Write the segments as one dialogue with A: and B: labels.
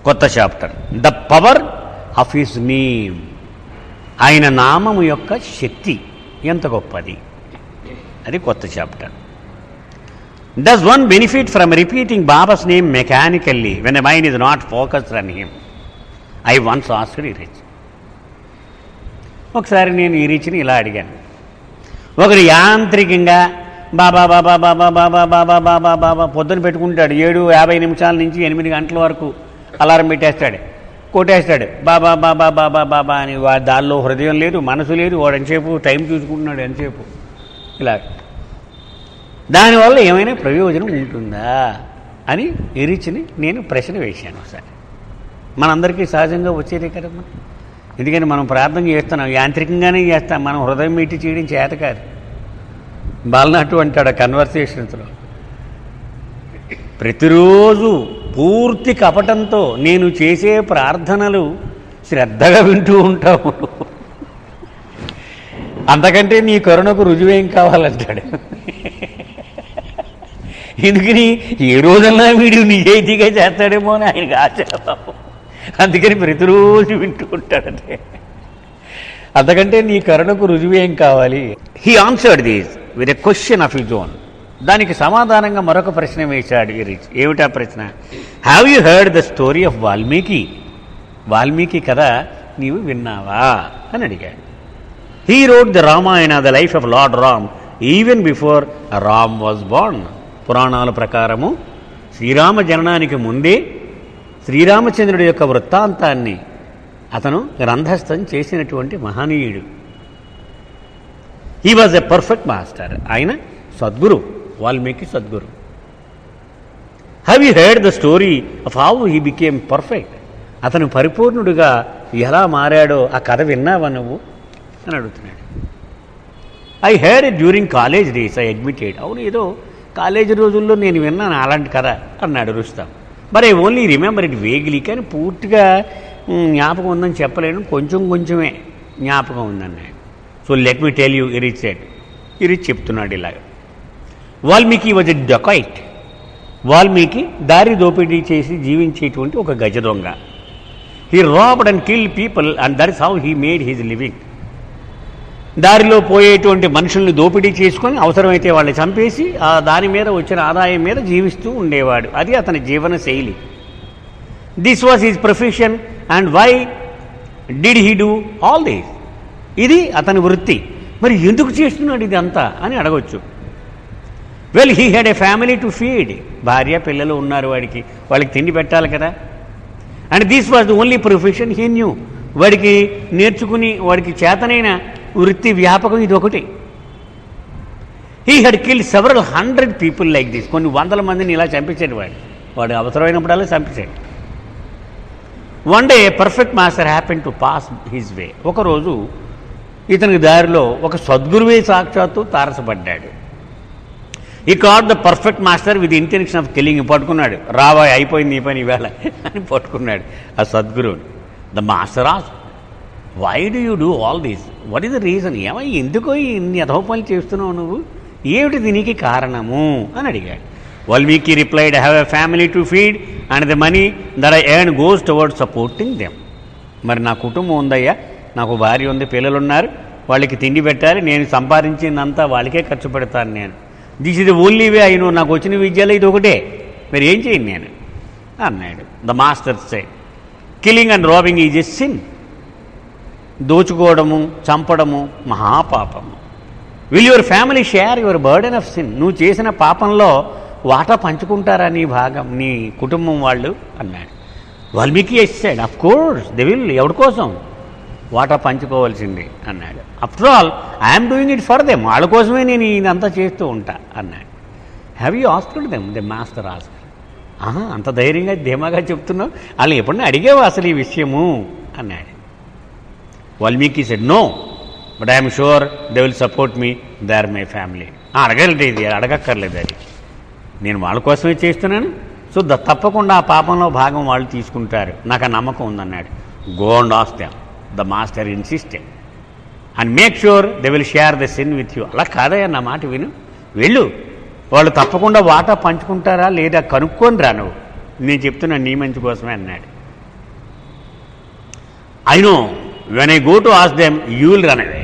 A: కొత్త chapter. The power of his name. ఆయన నామము యొక్క శక్తి ఎంత గొప్పది, అది కొత్త chapter. Does one benefit from repeating babas name mechanically when the mind is not focused on him? I once asked ఈ రిచ్. ఒకసారి నేను ఈ రిచ్ని ఇలా అడిగాను. ఒకరు యాంత్రికంగా బాబా బాబా బాబా బాబా బాబా బాబా బాబా పొద్దున పెట్టుకుంటాడు. 7:50 నుంచి 8 గంటల వరకు అలారం పెట్టేస్తాడు, కొట్టేస్తాడు బాబా బాబా బాబా బాబా అని. దానిలో హృదయం లేదు, మనసు లేదు. వాడు ఎంతసేపు టైం చూసుకుంటున్నాడు, ఎంతసేపు ఇలా. దానివల్ల ఏమైనా ప్రయోజనం ఉంటుందా అని ఎరిచిని నేను ప్రశ్న వేశాను ఒకసారి. మనందరికీ సహజంగా వచ్చేదే కదమ్మా. ఎందుకంటే మనం ప్రార్థన చేస్తున్నాం, యాంత్రికంగానే చేస్తాం, మనం హృదయం పెట్టి చేయడం చేత కాదు. బాలనాటు అంటాడు కన్వర్సేషన్స్లో, ప్రతిరోజు పూర్తి కపటంతో నేను చేసే ప్రార్థనలు శ్రద్ధగా వింటూ ఉంటాము, అంతకంటే నీ కరుణకు రుజువేం కావాలంటాడు. ఎందుకని ఏ రోజన్నా వీడు నిజాయితీగా చేస్తాడేమో అని ఆయనకు ఆశ. అందుకని ప్రతిరోజు వింటూ ఉంటాడంటే అంతకంటే నీ కరుణకు రుజువేం కావాలి. He answered this with a question of his own. దానికి సమాధానంగా మరొక ప్రశ్న వేశాడు ఈ రిచ్. ఏమిటా ప్రశ్న? Have you heard the story of Valmiki? Valmiki కథ నీవు విన్నావా అని అడిగాడు. He wrote the Ramayana, the life of lord Ram, even before Ram was Born. పురాణాల ప్రకారము శ్రీరామ జననానికి ముందే శ్రీరామచంద్రుడి యొక్క వృత్తాంతాన్ని అతను గ్రంథస్థం చేసినటువంటి మహనీయుడు. He was a perfect master. ఆయన సద్గురు, వాల్మీకి సద్గురు. Have you heard the story of how he became perfect? అతను పరిపూర్ణుడిగా ఎలా మారాడో ఆ కథ విన్నావా నువ్వు అని అడుగుతున్నాడు. I heard it during college days, I admitted. అవును, ఏదో కాలేజీ రోజుల్లో నేను విన్నాను అలాంటి కథ అన్నాడు రుస్తాం. మరి I only remember it vaguely. కానీ పూర్తిగా జ్ఞాపకం ఉందని చెప్పలేను, కొంచెం కొంచెమే జ్ఞాపకం ఉందన్నాడు. So let me tell you, Erich said. Erich చెప్తున్నాడు ఇలాగ. Valmiki was a dacoit. Valmiki దారి దోపిడీ చేసి జీవించేటువంటి ఒక గజ దొంగ. He robbed and killed people and that is how he made his living. దారిలో పోయేటువంటి మనుషుల్ని దోపిడీ చేసుకొని అవసరమైతే వాళ్ళని చంపేసి ఆ దాని మీద వచ్చిన ఆదాయం మీద జీవిస్తూ ఉండేవాడు. అది అతని జీవన శైలి. This was his profession and why did he do all this? ఇది అతని వృత్తి. మరి ఎందుకు చేస్తున్నాడు ఇది అంతా అని అడగొచ్చు. Well, he had a family to feed. భార్య పిల్లలు ఉన్నారు వాడికి, వాళ్ళకి తిండి పెట్టాలి కదా. And this was the only profession he knew. వాడికి నేర్చుకుని వాడికి చేతనైన వృత్తి వ్యాపకం ఇది ఒకటి. He had killed several 100 people like this. కొన్ని 100 మందిని ఇలా చంపించాడు వాడు అవసరమైనప్పుడల్లా చంపించాడు. One day perfect master happen to pass his way. ఒకరోజు ఇతనికి దారిలో ఒక సద్గురువే సాక్షాత్తు తారసపడ్డాడు. ఈ caught the perfect master with intention of killing. పట్టుకున్నాడు. రావా, అయిపోయింది ఈ పని ఈవేళ అని పట్టుకున్నాడు ఆ సద్గురువుని. ద మాస్టర్ ఆస్, why do you do all these? What is the reason? ఏమై ఎందుకో ఇన్ని అధవ పనులు చేస్తున్నావు నువ్వు? ఏమిటి దీనికి కారణము అని అడిగాడు. Valmiki replied, have a family to feed and the money that I earn goes towards supporting them. మరి నా కుటుంబం ఉందయ్యా, నాకు భార్య ఉంది, పిల్లలు ఉన్నారు, వాళ్ళకి తిండి పెట్టాలి, నేను సంపాదించిందంతా వాళ్ళకే ఖర్చు పెడతాను నేను. This is the only way I know. నాకు వచ్చిన విద్యలో ఇది ఒకటే, మరి ఏం చేయను నేను అన్నాడు. The master said, killing and robbing is a sin. దోచుకోవడము, చంపడము మహాపాపము. Will your family share your burden of sin? నువ్వు చేసిన పాపంలో వాటా పంచుకుంటారా నీ భాగం, నీ కుటుంబం వాళ్ళు అన్నాడు. Valmiki said, of course they will. ఎవరి కోసం? వాటా పంచుకోవాల్సిందే అన్నాడు. After all I'm doing it for them. వాళ్ళ కోసమే నేను ఇదంతా చేస్తూ ఉంటా అన్నాడు. Have you asked them? The master asked. అంత ధైర్యంగా ధీమాగా చెప్తున్నావు, వాళ్ళు ఎప్పుడన్నా అడిగేవా అసలు ఈ విషయము అన్నాడు. Valmiki said, no, but I'm sure they will support me, they are my family. అడగలేదు, ఇది అడగక్కర్లేదు, అది నేను వాళ్ళ కోసమే చేస్తున్నాను. సో తప్పకుండా ఆ పాపంలో భాగం వాళ్ళు తీసుకుంటారు, నాకు ఆ నమ్మకం ఉందన్నాడు. Go and ask them. The master insisted and make sure they will share the sin with you. అలా కాదయ్యా, నా మాట విను, వెళ్ళు, వాళ్ళు తప్పకుండా వాటా పంచుకుంటారా లేదా కనుక్కొని రా నువ్వు, నేను చెప్తున్నా నీ మంచి కోసమే అన్నాడు. I know when I go to ask them you will run away.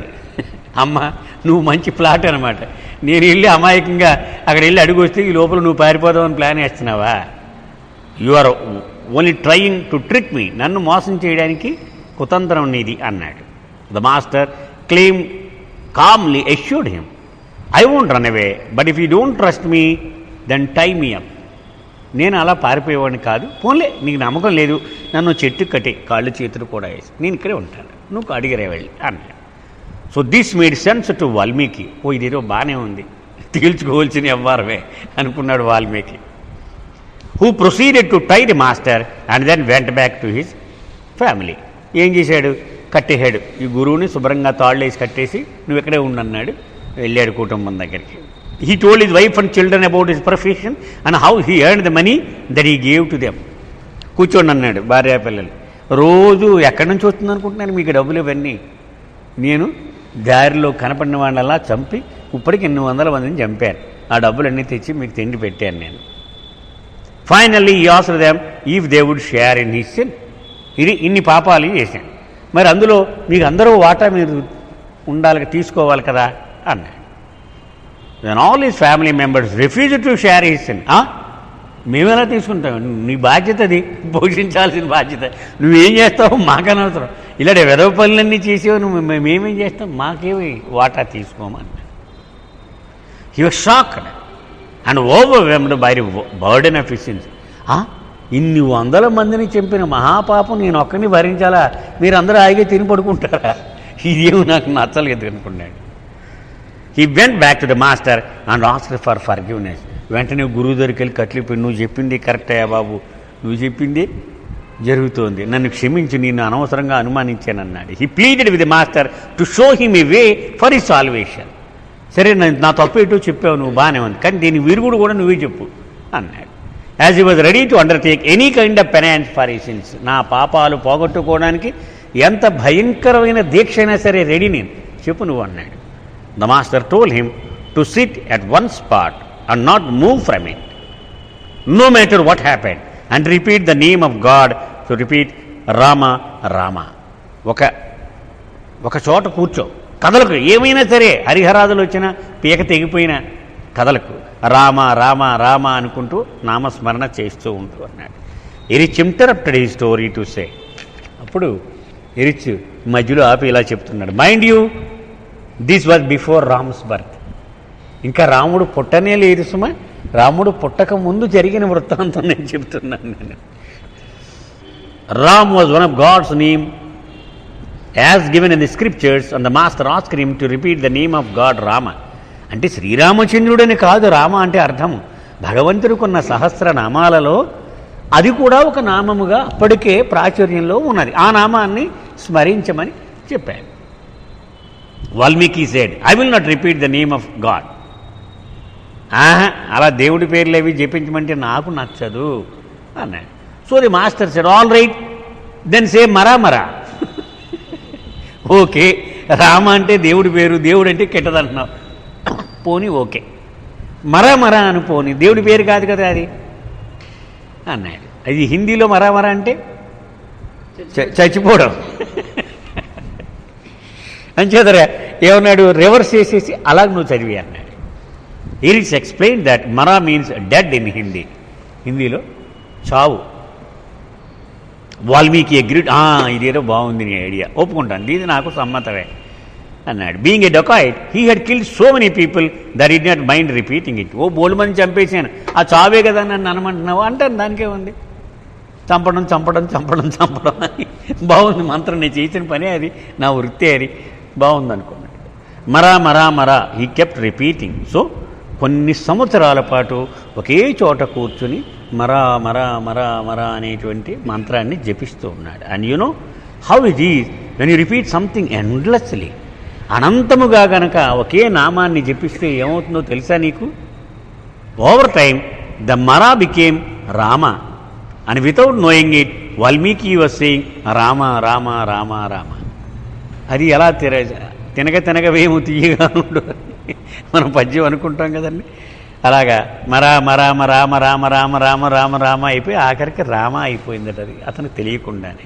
A: అమ్మ నువ్వు మంచి ప్లాట్ అనమాట. నేను వెళ్ళి అమాయకంగా అక్కడ వెళ్ళి అడుగు వస్తే ఈ లోపల నువ్వు పారిపోదామని ప్లాన్ వేస్తున్నావా? You are only trying to trick me. నన్ను మోసం చేయడానికి కుతంత్రం నీది అన్నాడు. The master claim calmly assured him, I won't run away, but if you don't trust me then tie me up. నేను అలా పారిపోయేవాడిని కాదు. పోన్లే నీకు నమ్మకం లేదు, నన్ను చెట్టు కట్టి కాళ్ళు చేతులు కూడా వేసి నేను ఇక్కడే ఉంటాను, నువ్వు అడిగరే వెళ్ళి అన్నాడు. So this made sense to Valmiki. ఓ ఇదేదో బాగానే ఉంది, తేల్చుకోవాల్సిన వ్యవహారమే అనుకున్నాడు Valmiki. Who proceeded to tie the master and then went back to his family. ఏం చేశాడు? కట్టేశాడు. ఈ గురువుని శుభ్రంగా తాళ్ళు వేసి కట్టేసి నువ్వు ఇక్కడే ఉండన్నాడు. వెళ్ళాడు కుటుంబం దగ్గరికి. He told his wife and children about his profession and how he earned the money that he gave to them. కూర్చోండి అన్నాడు భార్యా పిల్లలు. రోజు ఎక్కడి నుంచి వస్తుంది అనుకుంటున్నాను మీకు డబ్బులు ఇవన్నీ? నేను దారిలో కనపడిన వాళ్ళలా చంపి ఇప్పటికి 800 మందిని చంపాను. ఆ డబ్బులన్నీ తెచ్చి మీకు తిండి పెట్టాను నేను. Finally he asked them if they would share in his sin. ఇది ఇన్ని పాపాలు చేశాను, మరి అందులో మీకు అందరూ వాటా మీరు ఉండాలి, తీసుకోవాలి కదా అన్నాడు. Then all his family members refused to share his sin. మేమెలా తీసుకుంటాం? నీ బాధ్యత అది, పోషించాల్సిన బాధ్యత. నువ్వేం చేస్తావు మాకనవసరం. ఇలాంటి వెధవ పనులన్నీ చేసేవు నువ్వు, మేమేం చేస్తాం, మాకేమి వాటా తీసుకోమన్నా. He was shocked and overwhelmed by the burden of his sins. ఇన్ని 100 మందిని చంపిన మహాపాపం నేను ఒక్కరిని భరించాలా? మీరందరూ ఆగి తిని పడుకుంటారా? ఇదేమో నాకు నచ్చలేదు అనుకున్నాడు. He went back to the master and asked for forgiveness. వెంటనే గురువు దగ్గరికి వెళ్ళి కట్లిపోయి, నువ్వు చెప్పింది కరెక్టయ్యా బాబు, నువ్వు చెప్పింది జరుగుతోంది, నన్ను క్షమించి, నిన్ను అనవసరంగా అనుమానించానన్నాడు. He pleaded with the master to show him a way for his salvation. సరే నా తప్పు ఏంటో చెప్పావు, నువ్వు బాగానే ఉంది, కానీ దీని విరుగుడు కూడా నువ్వే చెప్పు అన్నాడు. As he was ready to undertake any kind of penance for his sins. నా పాపాలు పోగొట్టుకోవడానికి ఎంత భయంకరమైన దీక్ష అయినా సరే రెడీ నేను, చెప్పు నువ్వు అన్నాడు. The master told him to SIT at one spot and not move from it, no matter what happened, and repeat the name of God. So repeat Rama Rama. ఒక చోట కూర్చో, కదలకు, ఏమైనా సరే హరిహరాదులు వచ్చినా పీక తెగిపోయినా కదలకు, రామ రామ రామ అనుకుంటూ నామస్మరణ చేస్తూ ఉంటూ అన్నాడు. ఎరిచ్ ఇంటరప్టెడ్ ఈ స్టోరీ టు సే. అప్పుడు ఎరిచ్ మధ్యలో ఆపి ఇలా చెప్తున్నాడు, mind you, this was before Rams birth. ఇంకా రాముడు పుట్టనే లేదు సుమా, రాముడు పుట్టక ముందు జరిగిన వృత్తాంతం నేను చెప్తున్నాను. నేను Ram was one of God's name as given in the scriptures and the master asked him to repeat the name of God Rama. అంటే శ్రీరామచంద్రుడని కాదు రామ అంటే అర్థం. భగవంతుడికున్న సహస్రనామాలలో అది కూడా ఒక నామముగా అప్పటికే ప్రాచుర్యంలో ఉన్నది. ఆ నామాన్ని స్మరించమని చెప్పాను. Valmiki said, I will not repeat the name of God. అలా దేవుడి పేర్లు అవి జపించమంటే నాకు నచ్చదు అన్నాడు. So the master said, all right then say మరా మరా. ఓకే, రామ అంటే దేవుడి పేరు, దేవుడు అంటే కెట్టదంటున్నావు, పోనీ ఓకే, మరా మరా అని పోనీ, దేవుడి పేరు కాదు కదా అది అన్నాడు. అది హిందీలో మరా మరా అంటే చచ్చిపోవడం. అంచేతరా ఏమన్నాడు, రివర్స్ చేసేసి అలాగ నువ్వు చదివి అన్నాడు. Eris explained that Mara means dead in Hindi. హిందీలో చావు. వాల్మీకి అగ్రీడ్, ఇదేదో బాగుంది నీ ఐడియా, ఒప్పుకుంటాను, ఇది నాకు సమ్మతమే అన్నాడు. Being a dacoit he had killed so many people that he'd not mind repeating it. బోల్డ్ మంది చంపేసాను, ఆ చావే కదా నన్ను అనమంటున్నావు అంటాను, దానికే ఉంది. చంపడం చంపడం చంపడం చంపడం అని బాగుంది మంత్రం, నేను చేసిన పనే అది, నా వృత్తే అది, బాగుంది అనుకున్నాడు. మరా మరా మరా హీ కెప్ట్ రిపీటింగ్. సో కొన్ని సంవత్సరాల పాటు ఒకే చోట కూర్చుని మరా మరా మరా మరా అనేటువంటి మంత్రాన్ని జపిస్తూ ఉన్నాడు. And you know how it is when you repeat something endlessly. అనంతముగా గనక ఒకే నామాన్ని జపిస్తే ఏమవుతుందో తెలుసా నీకు? Over time the mara became Rama. And without knowing it Valmiki was saying Rama Rama Rama Rama. అది ఎలా తినగ తినగవేమో తీయగా ఉండు మనం పద్యం అనుకుంటాం కదండి, అలాగా మరా మరా రామ రామ రామ రామ రామ రామ అయిపోయి ఆఖరికి రామ అయిపోయిందట. అది అతనికి తెలియకుండానే.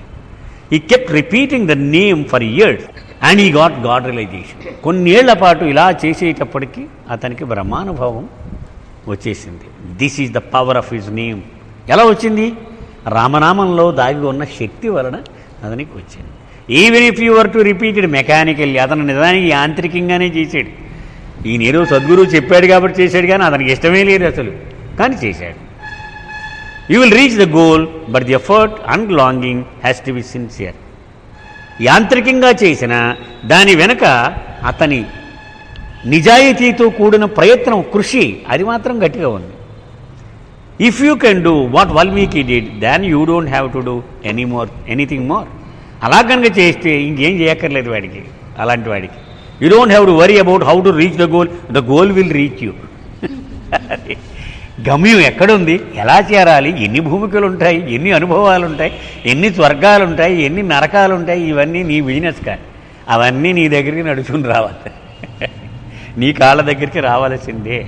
A: He kept repeating the name for years and he got God realization. కొన్నేళ్ల పాటు ఇలా చేసేటప్పటికీ అతనికి బ్రహ్మానుభవం వచ్చేసింది. This is the power of his name. ఎలా వచ్చింది? రామనామంలో దాగి ఉన్న శక్తి వలన అతనికి వచ్చింది. Even if you were to repeat it mechanically, అతను నిజానికి యాంత్రికంగానే చేశాడు. ఈయనేదో సద్గురు చెప్పాడు కాబట్టి చేశాడు, కానీ అతనికి ఇష్టమే లేదు అసలు, కానీ చేశాడు. You will reach the goal, but the effort and longing has to be sincere. యాంత్రికంగా చేసిన దాని వెనుక అతని నిజాయితీతో కూడిన ప్రయత్నం, కృషి, అది మాత్రం గట్టిగా ఉంది. If you can do what Valmiki did, then you don't have to do anything more. అలా కనుక చేస్తే ఇంకేం చేయక్కర్లేదు వాడికి, అలాంటి వాడికి. You don't have to worry about how to reach the goal will reach you. గమ్యం ఎక్కడుంది, ఎలా చేరాలి, ఎన్ని భూమికలు ఉంటాయి, ఎన్ని అనుభవాలు ఉంటాయి, ఎన్ని స్వర్గాలు ఉంటాయి, ఎన్ని నరకాలు ఉంటాయి, ఇవన్నీ నీ బిజినెస్ కాదు. అవన్నీ నీ దగ్గరికి నడుచుకుని రావాలి, నీ కాళ్ళ దగ్గరికి రావాల్సిందే.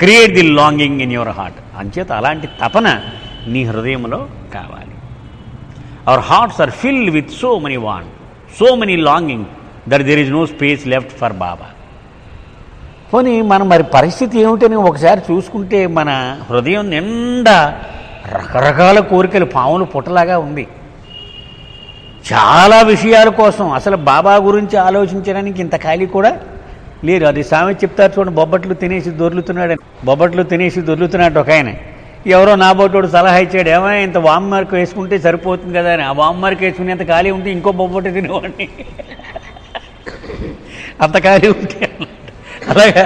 A: Create the longing in your heart. అంచేత అలాంటి తపన నీ హృదయంలో కావాలి. Our hearts are filled with so many want, so many longing that there is no space left for Baba. పోనీ మనం మరి పరిస్థితి ఏమిటని ఒకసారి చూసుకుంటే మన హృదయం నిండా రకరకాల కోరికలు, పాములు పుట్టలాగా ఉంది. చాలా విషయాల కోసం అసలు బాబా గురించి ఆలోచించడానికి ఇంత ఖాళీ కూడా లేదు. అది సామెత చెప్తారు చూడండి, బొబ్బట్లు తినేసి దొర్లుతున్నాడు ఒక ఆయన. ఎవరో నాబోటోడు సలహా ఇచ్చాడు, ఏమైనా ఇంత వామ్ మార్క్ వేసుకుంటే సరిపోతుంది కదా అని. ఆ వామ్ మార్క్ వేసుకునేంత ఖాళీ ఉంటే ఇంకో బొబ్బట్టు తినేవాడిని, అంత ఖాళీ ఉంటే. అలాగా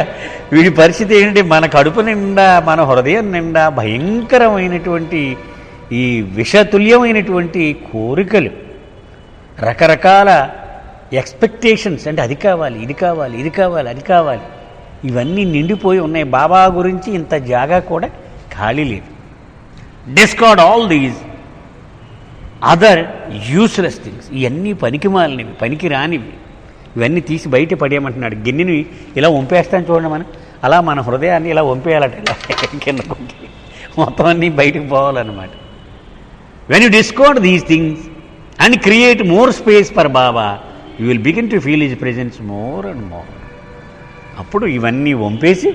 A: వీడి పరిస్థితి ఏంటంటే మన కడుపు నిండా, మన హృదయం నిండా భయంకరమైనటువంటి ఈ విషతుల్యమైనటువంటి కోరికలు, రకరకాల ఎక్స్పెక్టేషన్స్. అంటే అది కావాలి, ఇది కావాలి, ఇది కావాలి, అది కావాలి, ఇవన్నీ నిండిపోయి ఉన్నాయి. బాబా గురించి ఇంత జాగా కూడా ఖాళీ లేదు. Discard all these other useless things. ఇవన్నీ పనికిమాలినవి, పనికి రానివి, ఇవన్నీ తీసి బయట పడేయమంటున్నాడు. గిన్నెని ఇలా వంపేస్తాను చూడండి మనం, అలా మన హృదయాన్ని ఇలా వంపేయాలట, ఇలా కిందకుంటే మొత్తం అన్నీ బయటకు పోవాలన్నమాట. When you discard these things and create more space for Baba, you will begin to feel his presence more and more. అప్పుడు ఇవన్నీ వంపేసి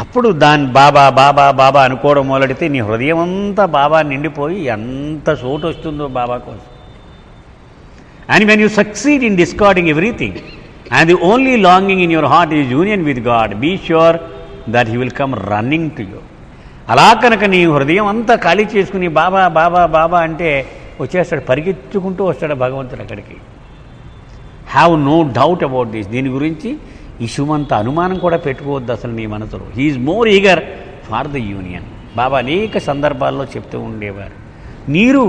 A: అప్పుడు దాన్ని బాబా బాబా బాబా అనుకోవడం మొదలెడితే నీ హృదయం అంతా బాబా నిండిపోయి ఎంత చోటు వస్తుందో బాబా కోసం. And when you succeed in discarding everything and the only longing in your heart is union with God, be sure that he will come running to you. అలా కనుక నీ హృదయం అంతా ఖాళీ చేసుకుని బాబా బాబా బాబా అంటే వచ్చేస్తాడు, పరిగెత్తుకుంటూ వస్తాడు భగవంతుడు అక్కడికి. Have no doubt about this. దీని గురించి ఇసుమంత అనుమానం కూడా పెట్టుకోవద్దు అసలు నీ మనసులో. He's more eager for the union. Baba అనేక సందర్భాల్లో చెప్తూ ఉండేవారు, నీరు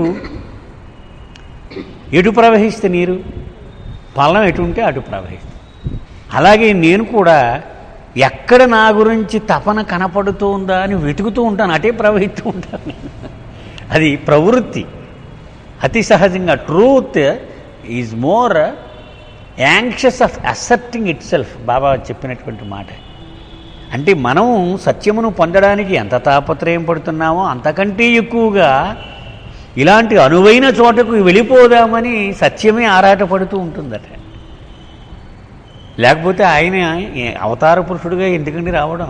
A: ఎటు ప్రవహిస్తే నీరు, పల్లం ఎటు ఉంటే అటు ప్రవహిస్తుంది. అలాగే నేను కూడా ఎక్కడ నా గురించి తపన కనపడుతూ ఉందా అని వెతుకుతూ ఉంటాను, అటే ప్రవహిస్తూ ఉంటాను నేను. అది ప్రవృత్తి, అతి సహజంగా. Truth is more anxious of accepting itself. Baba చెప్పినటువంటి మాట. అంటే మనం సత్యమును పొందడానికి ఎంత తాపత్రయం పడుతున్నామో అంతకంటే ఎక్కువగా ఇలాంటి అనువైన చోటకు వెళ్ళిపోదామని సత్యమే ఆరాటపడుతూ ఉంటుందట. లేకపోతే ఆయన అవతార పురుషుడిగా ఎందుకండి రావడం?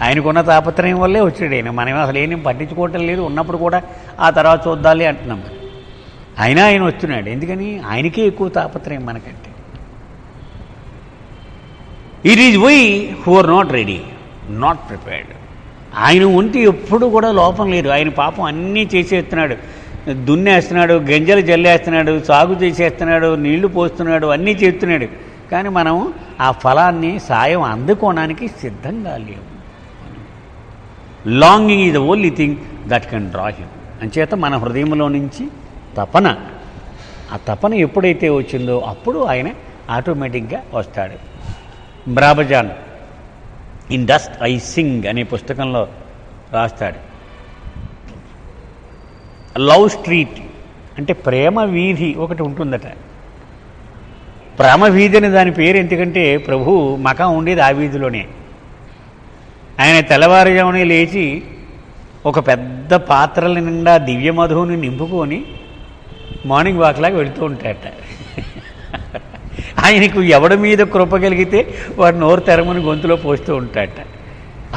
A: ఆయనకున్న తాపత్రయం వల్లే వచ్చాడు ఆయన. మనం అసలు ఏం పట్టించుకోవటం లేదు, ఉన్నప్పుడు కూడా ఆ తర్వాత చూద్దాలి అంటున్నాం. అయినా ఆయన వస్తున్నాడు, ఎందుకని? ఆయనకే ఎక్కువ తాపత్రయం మనకంటే. It is why who are not ready, not prepared. ఆయన ఒంటి ఎప్పుడు కూడా లోపం లేదు. ఆయన పాపం అన్నీ చేసేస్తున్నాడు, దున్నేస్తున్నాడు, గింజలు జల్లేస్తున్నాడు, సాగు చేసేస్తున్నాడు, నీళ్లు పోస్తున్నాడు, అన్నీ చేస్తున్నాడు. కానీ మనం ఆ ఫలాన్ని సాయం అందుకోవడానికి సిద్ధంగా లేవు. Longing is the only thing that can draw him. అంచేత మన హృదయంలో నుంచి తపన, ఆ తపన ఎప్పుడైతే వచ్చిందో అప్పుడు ఆయన ఆటోమేటిక్గా వస్తాడు. బ్రాబజాన్ ఇన్ డస్ట్ ఐ సింగ్ అనే పుస్తకంలో రాస్తాడు, లవ్ స్ట్రీట్ అంటే ప్రేమ వీధి ఒకటి ఉంటుందట. ప్రేమ వీధి అని దాని పేరు ఎందుకంటే ప్రభు మకం ఉండేది ఆ వీధిలోనే. ఆయన తెల్లవారుజామునే లేచి ఒక పెద్ద పాత్రల నిండా దివ్య మధువుని నింపుకొని మార్నింగ్ వాక్ లాగా వెళుతూ ఉంటాడట. ఆయనకు ఎవడి మీద కృప కలిగితే వాడు నోరు తెరమని గొంతులో పోస్తూ ఉంటాడట.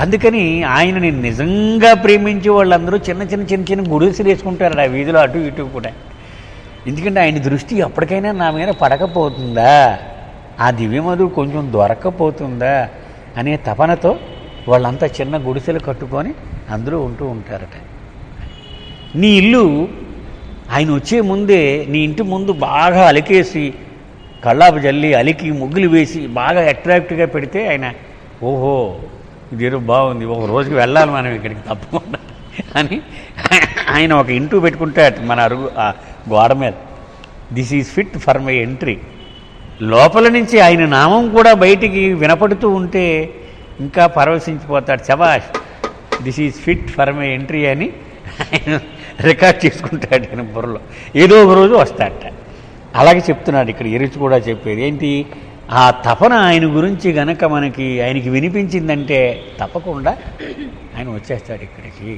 A: అందుకని ఆయనని నిజంగా ప్రేమించే వాళ్ళందరూ చిన్న చిన్న చిన్న చిన్న గుడిసెలు వేసుకుంటారట ఆ వీధిలో అటు ఇటు కూడా. ఎందుకంటే ఆయన దృష్టి ఎప్పటికైనా నా మీద పడకపోతుందా, ఆ దివ్యమధు కొంచెం దొరక్కపోతుందా అనే తపనతో వాళ్ళంతా చిన్న గుడిసెలు కట్టుకొని అందులో ఉంటూ ఉంటారట. నీ ఇల్లు ఆయన వచ్చే ముందే నీ ఇంటి ముందు బాగా అలికేసి కళ్ళాపు జల్లి అలికి ముగ్గులు వేసి బాగా అట్రాక్టివ్గా పెడితే ఆయన ఓహో ఇదేదో బాగుంది, ఒక రోజుకి వెళ్ళాలి మనం ఇక్కడికి తప్పకుండా అని ఆయన ఒక ఇంటూ పెట్టుకుంటాడు మన అరుగు ఆ గోడ మీద. This is fit for my entry. లోపల నుంచి ఆయన నామం కూడా బయటికి వినపడుతూ ఉంటే ఇంకా పరవశించిపోతాడు. శబాష్, this is fit for my entry అని ఆయన రికార్డ్ చేసుకుంటాడు ఆయన బుర్రలో. ఏదో ఒక రోజు వస్తాడట. అలాగే చెప్తున్నాడు ఇక్కడ ఎరుచు కూడా చెప్పేది ఏంటి, ఆ తపన ఆయన గురించి గనక మనకి ఆయనకి వినిపించిందంటే తప్పకుండా ఆయన వచ్చేస్తాడు ఇక్కడికి.